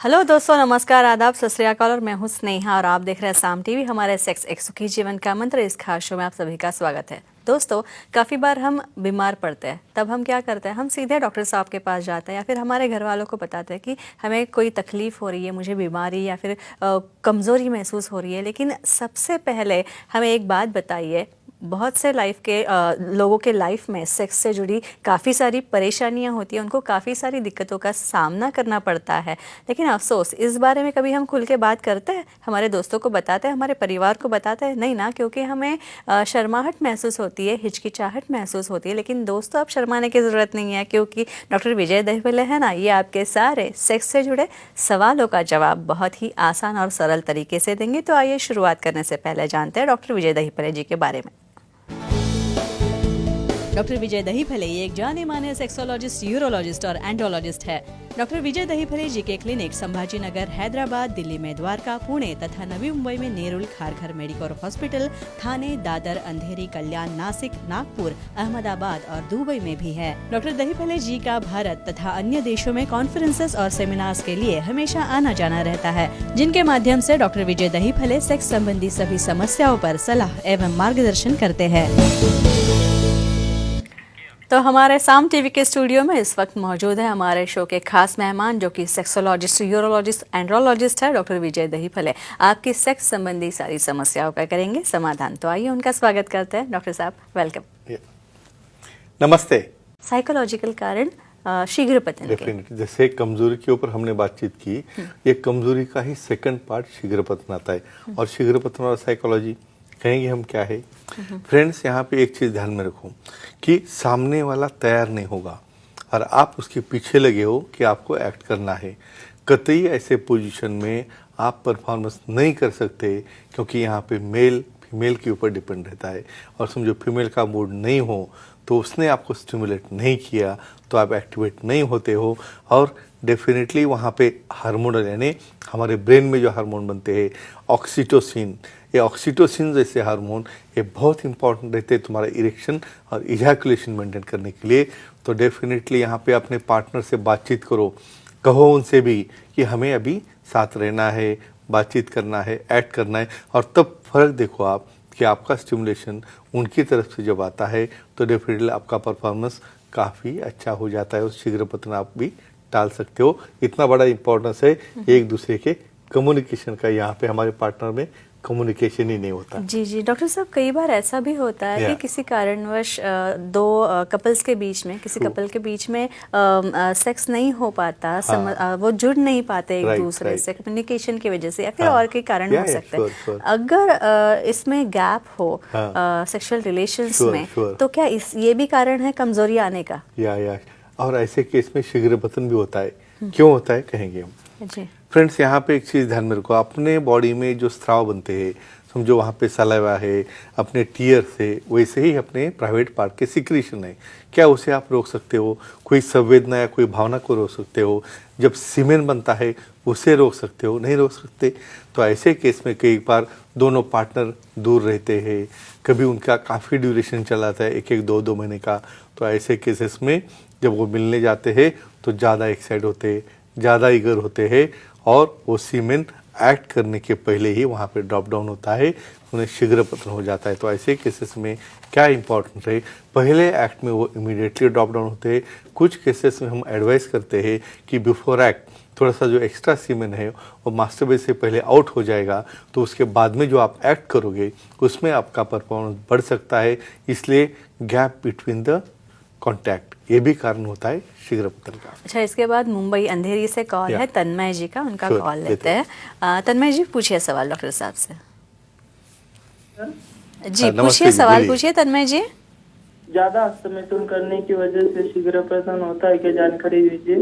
Hello दोस्तों, नमस्कार, आदाब, सत श्री अकाल और मैं हूं स्नेहा और आप देख रहे हैं साम टीवी। हमारे सेक्स एक सुखी जीवन का मंत्र इस खास शो में आप सभी का स्वागत है। दोस्तों, काफ़ी बार हम बीमार पड़ते हैं, तब हम क्या करते हैं, हम सीधे डॉक्टर साहब के पास जाते हैं या फिर हमारे घर वालों को बताते हैं कि हमें कोई तकलीफ़ हो रही है, मुझे बीमारी या फिर कमज़ोरी महसूस हो रही है। लेकिन सबसे पहले हमें एक बात बताइए, बहुत से लाइफ के लोगों के लाइफ में सेक्स से जुड़ी काफ़ी सारी परेशानियां होती हैं, उनको काफ़ी सारी दिक्कतों का सामना करना पड़ता है। लेकिन अफसोस, इस बारे में कभी हम खुल के बात करते हैं, हमारे दोस्तों को बताते हैं, हमारे परिवार को बताते हैं? नहीं ना, क्योंकि हमें शर्माहट महसूस होती है, हिचकिचाहट महसूस होती है। लेकिन दोस्तों, अब शर्माने की ज़रूरत नहीं है, क्योंकि डॉक्टर विजय दहिपले है ना, ये आपके सारे सेक्स से जुड़े सवालों का जवाब बहुत ही आसान और सरल तरीके से देंगे। तो आइए शुरुआत करने से पहले जानते हैं डॉक्टर विजय दहिपले जी के बारे में। डॉक्टर विजय दहिपले एक जाने माने सेक्सोलॉजिस्ट, यूरोलॉजिस्ट और एंड्रोलॉजिस्ट है। डॉक्टर विजय दहिपले जी के क्लिनिक संभाजी नगर, हैदराबाद, दिल्ली में द्वारका, पुणे तथा नवी मुंबई में नेरुल, खारघर मेडिकोर हॉस्पिटल, थाने, दादर, अंधेरी, कल्याण, नासिक, नागपुर, अहमदाबाद और दुबई में भी है। डॉक्टर दहिपले जी का भारत तथा अन्य देशों में कॉन्फ्रेंसेस और सेमिनार्स के लिए हमेशा आना जाना रहता है, जिनके माध्यम से डॉक्टर विजय दहिपले सेक्स संबंधी सभी समस्याओं पर सलाह एवं मार्गदर्शन करते हैं। तो हमारे साम टीवी के स्टूडियो में इस वक्त मौजूद है हमारे शो के खास मेहमान, जो कि सेक्सोलॉजिस्ट, यूरोलॉजिस्ट, एंड्रोलॉजिस्ट है, डॉक्टर विजय दहिपले। आपकी सेक्स संबंधी सारी समस्याओं का करेंगे समाधान। तो आइए उनका स्वागत करते हैं। डॉक्टर साहब, वेलकम। नमस्ते। साइकोलॉजिकल कारण शीघ्र पतन के, डेफिनेटली, जैसे कमजोरी के ऊपर हमने बातचीत की, ये कमजोरी का ही सेकंड पार्ट शीघ्र पतन आता है। और शीघ्र पतन और साइकोलॉजी कहेंगे हम क्या है। फ्रेंड्स, यहाँ पे एक चीज ध्यान में रखो कि सामने वाला तैयार नहीं होगा और आप उसके पीछे लगे हो कि आपको एक्ट करना है। कतई ऐसे पोजीशन में आप परफॉर्मेंस नहीं कर सकते, क्योंकि यहाँ पे मेल फीमेल के ऊपर डिपेंड रहता है। और समझो फीमेल का मूड नहीं हो तो उसने आपको स्टिमुलेट नहीं किया तो आप एक्टिवेट नहीं होते हो। और डेफिनेटली वहाँ पे हार्मोनल, यानी हमारे ब्रेन में जो हार्मोन बनते हैं ऑक्सीटोसिन, ये ऑक्सीटोसिन जैसे हार्मोन ये बहुत इंपॉर्टेंट रहते हैं तुम्हारा इरेक्शन और इजैकुलेशन मेंटेन करने के लिए। तो डेफिनेटली यहाँ पे अपने पार्टनर से बातचीत करो, कहो उनसे भी कि हमें अभी साथ रहना है, बातचीत करना है, एक्ट करना है। और तब फर्क देखो आप कि आपका स्टिमुलेशन उनकी तरफ से जब आता है तो डेफिनेटली आपका परफॉर्मेंस काफ़ी अच्छा हो जाता है। उस शीघ्र पतन आप भी टाल सकते हो। इतना बड़ा इंपॉर्टेंस है एक दूसरे के कम्युनिकेशन का। यहाँ पे हमारे पार्टनर में कम्युनिकेशन ही नहीं होता। जी जी डॉक्टर साहब, कई बार ऐसा भी होता है कि किसी कारणवश दो कपल्स के बीच में, किसी कपल के बीच में सेक्स नहीं हो पाता, वो जुड़ नहीं पाते एक दूसरे से कम्युनिकेशन की वजह से, या फिर और कई कारण हो सकते हैं। अगर इसमें गैप हो सेक्सुअल रिलेशंस में, तो क्या ये भी कारण है कमजोरी आने का? या और ऐसे केस में शीघ्र पतन भी होता है। क्यों होता है कहेंगे हम। जी फ्रेंड्स, यहाँ पे एक चीज़ ध्यान में रखो, अपने बॉडी में जो स्राव बनते हैं, समझो वहाँ पे सलाइवा है, अपने टीयर से, वैसे ही अपने प्राइवेट पार्ट के सिक्रीशन है। क्या उसे आप रोक सकते हो? कोई संवेदना या कोई भावना को रोक सकते हो? जब सीमेन बनता है उसे रोक सकते हो? नहीं रोक सकते। तो ऐसे केस में कई बार दोनों पार्टनर दूर रहते हैं, कभी उनका काफ़ी ड्यूरेशन चला जाता है, एक एक दो महीने का। तो ऐसे केसेस में जब वो मिलने जाते हैं तो ज़्यादा एक्साइट होते हैं, ज़्यादा ईगर होते हैं और वो सीमेन एक्ट करने के पहले ही वहाँ पे ड्रॉप डाउन होता है, उन्हें शीघ्र पतन हो जाता है। तो ऐसे केसेस में क्या इंपॉर्टेंट है, पहले एक्ट में वो इमीडिएटली ड्रॉप डाउन होते हैं। कुछ केसेस में हम एडवाइस करते हैं कि बिफोर एक्ट थोड़ा सा जो एक्स्ट्रा सीमेन है वो मास्टरबेट से पहले आउट हो जाएगा, तो उसके बाद में जो आप एक्ट करोगे उसमें आपका परफॉर्मेंस बढ़ सकता है। इसलिए गैप बिटवीन द कॉन्टैक्ट ये भी कारण होता है शीघ्र पतन का। अच्छा, इसके बाद मुंबई अंधेरी से कॉल है तन्मय जी का, उनका कॉल लेते हैं। तन्मय जी, पूछिए सवाल डॉक्टर साहब से। जी पूछिए, सवाल पूछिए तन्मय जी। ज्यादा हस्तमैथुन करने की वजह से शीघ्र पतन होता है, क्या जानकारी दीजिए।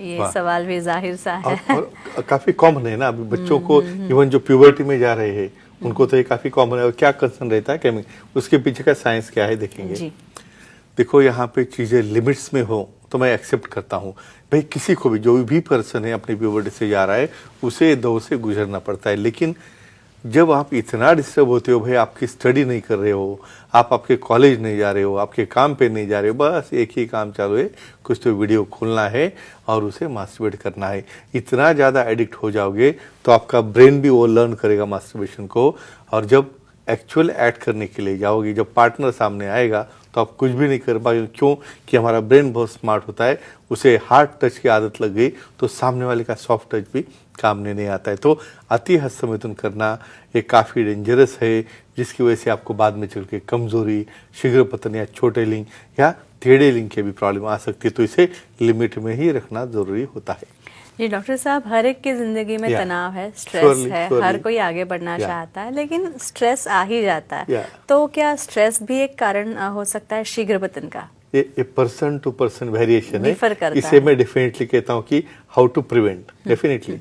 ये सवाल भी जाहिर सा है और काफी कॉमन है ना, अभी बच्चों को इवन जो प्यूबर्टी में जा रहे हैं उनको तो ये काफी कॉमन है। और क्या कंसर्न रहता है कि उसके पीछे का साइंस क्या है देखेंगे जी। देखो, यहाँ पे चीजें लिमिट्स में हो तो मैं एक्सेप्ट करता हूँ। भाई किसी को भी, जो भी पर्सन है अपनी प्यूबर्टी से जा रहा है, उसे दौर से गुजरना पड़ता है। लेकिन जब आप इतना डिस्टर्ब होते हो, भाई आपकी स्टडी नहीं कर रहे हो, आप आपके कॉलेज नहीं जा रहे हो, आपके काम पे नहीं जा रहे हो, बस एक ही काम चालू है, कुछ तो वीडियो खोलना है और उसे मास्टरबेट करना है। इतना ज़्यादा एडिक्ट हो जाओगे तो आपका ब्रेन भी वो लर्न करेगा मास्टरबेशन को, और जब एक्चुअल एक्ट करने के लिए जाओगे, जब पार्टनर सामने आएगा तो आप कुछ भी नहीं कर पाओगे। क्यों? कि हमारा ब्रेन बहुत स्मार्ट होता है, उसे हार्ड टच की आदत लग गई तो सामने वाले का सॉफ्ट टच भी काम नहीं आता है। तो अति हस्तमैथुन करना ये काफ़ी डेंजरस है, जिसकी वजह से आपको बाद में चल के कमजोरी, शीघ्र पतन या छोटे लिंग या टेढ़े लिंग के भी प्रॉब्लम आ सकती है। तो इसे लिमिट में ही रखना जरूरी होता है। जी डॉक्टर साहब, हर एक की जिंदगी में तनाव है, स्ट्रेस surely, है, surely. हर कोई आगे बढ़ना चाहता है, लेकिन स्ट्रेस आ ही जाता है। Yeah. तो क्या स्ट्रेस भी एक कारण हो सकता है शीघ्र पतन का? ये पर्सन टू पर्सन वेरिएशन है। Differ करता इसे है। मैं डेफिनेटली कहता हूँ कि how to prevent. Definitely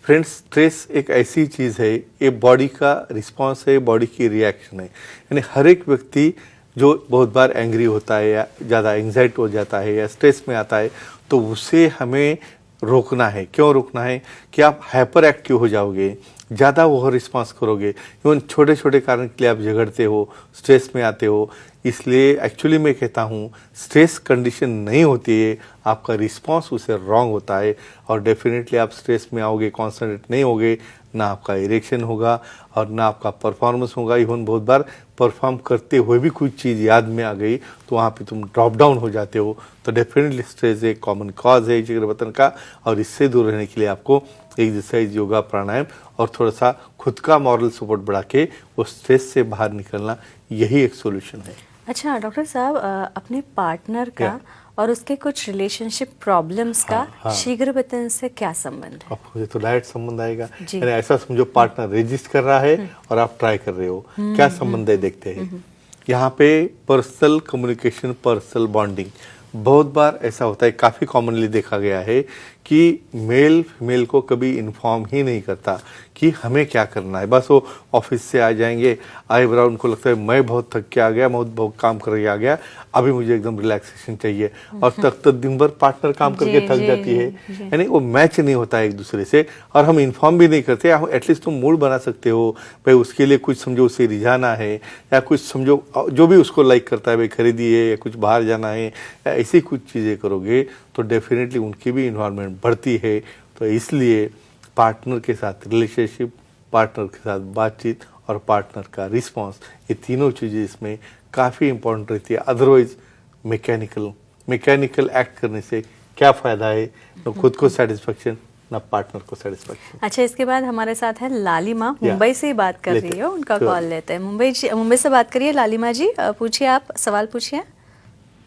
friends, stress एक ऐसी चीज़ है, ये बॉडी का रिस्पॉन्स है, बॉडी की रिएक्शन है। यानी हर एक व्यक्ति जो बहुत बार एंग्री होता है या ज़्यादा एंग्जाइटी हो जाता है या स्ट्रेस में आता है, तो उसे हमें रोकना है। क्यों रोकना है? कि आप हाइपर एक्टिव हो जाओगे, ज़्यादा ओवर रिस्पॉन्स करोगे, इवन छोटे छोटे कारण के लिए आप झगड़ते हो, स्ट्रेस में आते हो। इसलिए एक्चुअली मैं कहता हूँ स्ट्रेस कंडीशन नहीं होती है, आपका रिस्पॉन्स उसे रॉन्ग होता है, और डेफिनेटली आप स्ट्रेस में आओगे, कॉन्सेंट्रेट नहीं होगे, ना आपका इरेक्शन होगा और ना आपका परफॉर्मेंस होगा। इवन बहुत बार परफॉर्म करते हुए भी कुछ चीज़ याद में आ गई तो वहाँ पे तुम ड्रॉप डाउन हो जाते हो। तो डेफिनेटली स्ट्रेस एक कॉमन कॉज है शीघ्र पतन का, और इससे दूर रहने के लिए आपको एक्सरसाइज, योगा, प्राणायाम और थोड़ा सा खुद का मॉरल सपोर्ट बढ़ा के वो स्ट्रेस से बाहर निकलना, यही एक सोल्यूशन है। अच्छा डॉक्टर साहब, अपने पार्टनर का क्या? और उसके कुछ रिलेशनशिप प्रॉब्लम्स का हाँ। शीघ्र पतन से क्या संबंध है? अब मुझे तो डायरेक्ट संबंध आएगा। जी। यानी ऐसा समझो पार्टनर रजिस्ट कर रहा है और आप ट्राई कर रहे हो, क्या संबंध है देखते हैं। यहाँ पे पर्सनल कम्युनिकेशन, पर्सनल बॉन्डिंग बहुत बार ऐसा होता है, काफ़ी कॉमनली देखा गया है कि मेल फीमेल को कभी इन्फॉर्म ही नहीं करता कि हमें क्या करना है। बस वो ऑफिस से आ जाएंगे, आए बरा उनको लगता है मैं बहुत थक के आ गया, बहुत काम करके आ गया, अभी मुझे एकदम रिलैक्सेशन चाहिए, और तक दिन भर पार्टनर काम करके जी, थक जी, जाती है। जी। यानी वो मैच नहीं होता है एक दूसरे से, और हम इन्फॉर्म भी नहीं करते। एटलीस्ट तुम मूड बना सकते हो, भाई उसके लिए कुछ समझो, उसे रिझाना है या कुछ समझो जो भी उसको लाइक करता है, भाई खरीदी है या कुछ बाहर जाना है, या ऐसी कुछ चीज़ें करोगे तो डेफिनेटली उनकी भी इन्वायरमेंट बढ़ती है। तो इसलिए पार्टनर के साथ रिलेशनशिप, पार्टनर के साथ बातचीत और पार्टनर का रिस्पॉन्स, ये तीनों चीज़ें इसमें काफ़ी इंपॉर्टेंट रहती है। अदरवाइज मैकेनिकल एक्ट करने से क्या फ़ायदा है? ना खुद को सेटिस्फेक्शन, ना पार्टनर को सेटिस्फेक्शन। अच्छा, इसके बाद हमारे साथ है लालिमा, या, मुंबई से ही बात कर लेते रही हो, उनका sure. कॉल लेते हैं। मुंबई से बात करिए लालिमा जी, पूछिए, आप सवाल पूछिए।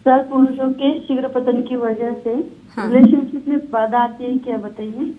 सर, पुरुषों के शीघ्र पतन की वजह से रिलेशनशिप में बाधा आती है, क्या बताइए?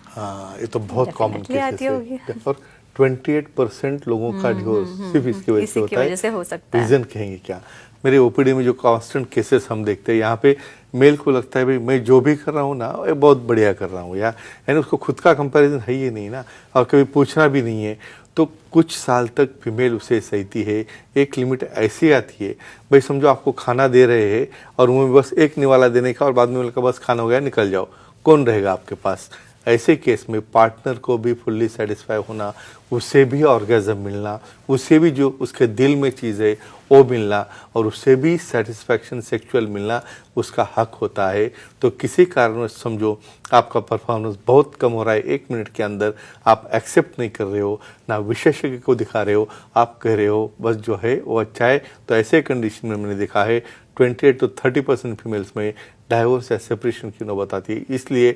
हाँ, ये तो बहुत कॉमन Definitely आती होगी। केसेस है, और 28% लोगों का डिवोर्स सिर्फ इसकी वजह से इसी की होता वजह से हो सकता है। रीजन कहेंगे क्या? मेरे ओपीडी में जो कांस्टेंट केसेस हम देखते हैं, यहाँ पे मेल को लगता है भाई मैं जो भी कर रहा हूँ ना, ये बहुत बढ़िया कर रहा हूँ, यानी उसको खुद का कंपैरिजन है ही नहीं ना, और कभी पूछना भी नहीं है। तो कुछ साल तक फीमेल उसे सहती है। एक लिमिट ऐसी आती है, भाई समझो आपको खाना दे रहे हैं और मुँह में बस एक निवाला देने का, और बाद में बोला बस खाना हो गया निकल जाओ, कौन रहेगा आपके पास? ऐसे केस में पार्टनर को भी फुल्ली सेटिस्फाई होना, उससे भी ऑर्गेजम मिलना, उससे भी जो उसके दिल में चीज़ है वो मिलना, और उससे भी सेटिस्फैक्शन सेक्सुअल मिलना उसका हक होता है। तो किसी कारण समझो आपका परफॉर्मेंस बहुत कम हो रहा है, 1 मिनट के अंदर आप एक्सेप्ट नहीं कर रहे हो, ना विशेषज्ञ को दिखा रहे हो, आप कह रहे हो बस जो है वो अच्छा है, तो ऐसे कंडीशन में मैंने देखा है 28 to 30% फीमेल्स में डाइवोर्स या सेपरेशन की नौबत आती है। इसलिए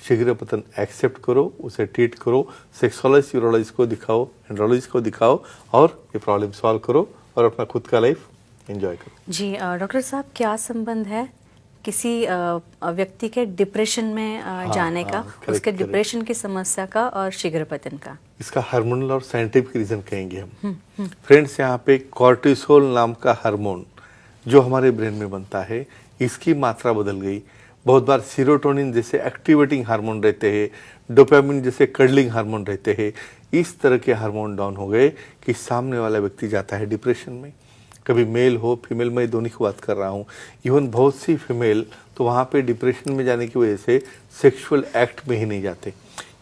शीघ्र पतन एक्सेप्ट करो, उसे ट्रीट करो, सेक्सोलॉजिस्ट, यूरोलॉजिस्ट को दिखाओ, एंड्रोलॉजिस्ट को दिखाओ, और ये प्रॉब्लम सॉल्व करो और अपना खुद का लाइफ एंजॉय करो। जी डॉक्टर साहब, क्या संबंध है किसी व्यक्ति के डिप्रेशन में जाने का, correct, उसके correct. डिप्रेशन की समस्या का और शीघ्र पतन का? इसका हार्मोनल और साइंटिफिक रीजन कहेंगे हम। फ्रेंड्स, यहाँ पे कॉर्टिसोल नाम का हार्मोन जो हमारे ब्रेन में बनता है, इसकी मात्रा बदल गई। बहुत बार सीरोटोनिन जैसे एक्टिवेटिंग हार्मोन रहते हैं, डोपामिन जैसे कर्डलिंग हार्मोन रहते हैं, इस तरह के हार्मोन डाउन हो गए कि सामने वाला व्यक्ति जाता है डिप्रेशन में। कभी मेल हो फीमेल, मैं दोनों की बात कर रहा हूँ। इवन बहुत सी फीमेल तो वहाँ पे डिप्रेशन में जाने की वजह से सेक्सुअल एक्ट में ही नहीं जाते।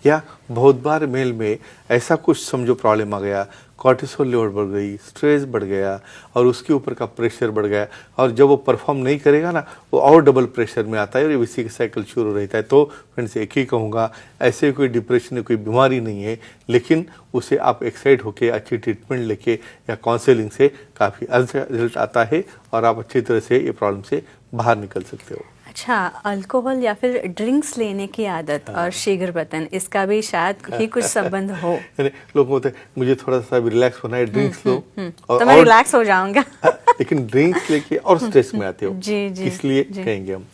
या बहुत बार मेल में ऐसा कुछ समझो प्रॉब्लम आ गया, कॉर्टिसोल लेवल बढ़ गई, स्ट्रेस बढ़ गया और उसके ऊपर का प्रेशर बढ़ गया, और जब वो परफॉर्म नहीं करेगा ना वो और डबल प्रेशर में आता है और ये इसी का साइकिल शुरू रहता है। तो फ्रेंड्स एक ही कहूँगा, ऐसे कोई डिप्रेशन कोई बीमारी नहीं है, लेकिन उसे आप एक्साइट होकर अच्छी ट्रीटमेंट लेके या काउंसलिंग से काफ़ी अच्छा रिजल्ट आता है और आप अच्छी तरह से ये प्रॉब्लम से बाहर निकल सकते हो। अच्छा, अल्कोहल या फिर ड्रिंक्स लेने की आदत और शीघ्र पतन, इसका भी शायद ही कुछ संबंध हो। लोग बोलते हैं मुझे थोड़ा सा रिलैक्स होना है, ड्रिंक्स लो तो मैं रिलैक्स हो जाऊंगा। लेकिन ड्रिंक्स लेके और स्ट्रेस में आते हो। जी जी, इसलिए कहेंगे हम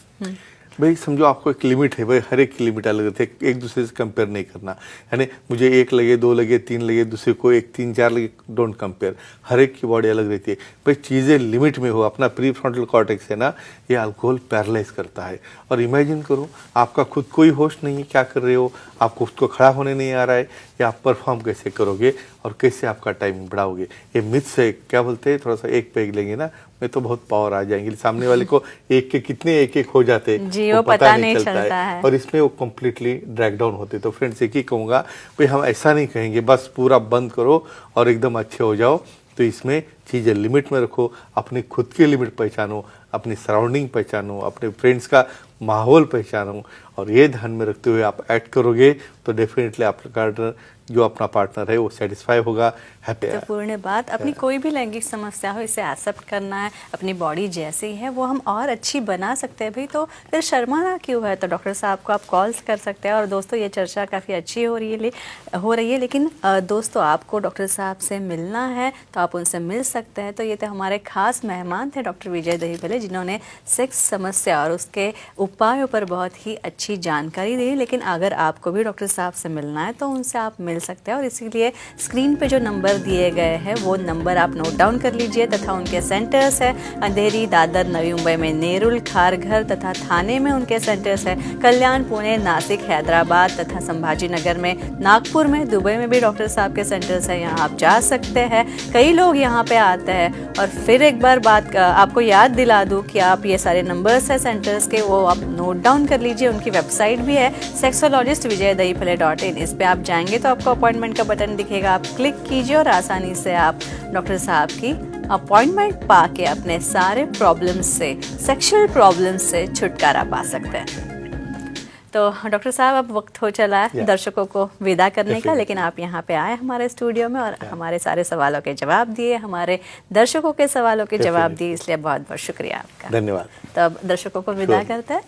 भाई समझो आपको एक लिमिट है, भाई हर एक की लिमिट अलग रहती है, एक दूसरे से कंपेयर नहीं करना, यानी मुझे 1 लगे 2 लगे 3 लगे, दूसरे को 1 3 4 लगे, डोंट कंपेयर। हर एक की बॉडी अलग रहती है भाई, चीज़ें लिमिट में हो। अपना प्री फ्रंटल कॉर्टेक्स है ना, ये अल्कोहल पैरालाइज करता है। और इमेजिन करो आपका खुद कोई होश नहीं है, क्या कर रहे हो, आपको खुद को खड़ा होने नहीं आ रहा है, या आप परफॉर्म कैसे करोगे और कैसे आपका टाइमिंग बढ़ाओगे। ये मिथ से क्या बोलते हैं, थोड़ा सा एक पेग लेंगे ना में तो बहुत पावर आ जाएंगे, सामने वाले को एक के कितने एक हो जाते जी, वो पता नहीं चलता है और इसमें वो कम्प्लीटली ड्रैग डाउन होते। तो फ्रेंड्स एक ही कहूँगा भाई, हम ऐसा नहीं कहेंगे बस पूरा बंद करो और एकदम अच्छे हो जाओ। तो इसमें चीज़ें लिमिट में रखो, अपनी खुद की लिमिट पहचानो, अपनी सराउंडिंग पहचानो, अपने फ्रेंड्स का माहौल पहचानो, और ये ध्यान में रखते हुए आप एक्ट करोगे तो डेफिनेटली आपका जो अपना पार्टनर है वो सेटिस्फाई होगा, हैप्पी है। तो पूर्ण बात, अपनी कोई भी लैंगिक समस्या हो इसे एक्सेप्ट करना है, अपनी बॉडी जैसी है वो हम और अच्छी बना सकते हैं भाई, तो फिर शर्माना क्यों है। तो डॉक्टर साहब को आप कॉल्स कर सकते हैं। और दोस्तों ये चर्चा काफ़ी अच्छी हो रही है, लेकिन दोस्तों आपको डॉक्टर साहब से मिलना है तो आप उनसे मिल सकते हैं। तो ये तो हमारे खास मेहमान थे डॉक्टर विजय दहीफले, जिन्होंने सेक्स समस्या और उसके उपायों पर बहुत ही अच्छी जानकारी दी। लेकिन अगर आपको भी डॉक्टर साहब से मिलना है तो उनसे आप मिल सकते हैं, और इसीलिए स्क्रीन पे जो नंबर दिए गए हैं वो नंबर आप नोट डाउन कर लीजिए। तथा उनके सेंटर्स है अंधेरी, दादर, नवी मुंबई में नेरुल, खारघर तथा थाने में उनके सेंटर्स है, कल्याण, पुणे, नासिक, हैदराबाद तथा संभाजी नगर में, नागपुर में, दुबई में भी डॉक्टर साहब के सेंटर्स है। यहाँ आप जा सकते हैं, कई लोग यहाँ पे आते हैं। और फिर एक बार बात आपको याद दिला दूँ कि आप ये सारे नंबर्स है सेंटर्स के, वो आप नोट डाउन कर लीजिए। उनकी वेबसाइट भी है sexologist.vijaydahiphale.in, इस पे आप जाएंगे तो आपको अपॉइंटमेंट का बटन दिखेगा, आप क्लिक कीजिए और आसानी से आप डॉक्टर साहब की अपॉइंटमेंट पा के अपने सारे प्रॉब्लम्स से, सेक्सुअल प्रॉब्लम्स से छुटकारा पा सकते हैं। तो डॉक्टर साहब अब वक्त हो चला है दर्शकों को विदा करने का, लेकिन आप यहाँ पे आए हमारे स्टूडियो में और हमारे सारे सवालों के जवाब दिए, हमारे दर्शकों के सवालों के जवाब दिए, इसलिए बहुत बहुत शुक्रिया आपका। धन्यवाद। तो अब दर्शकों को विदा करते हैं।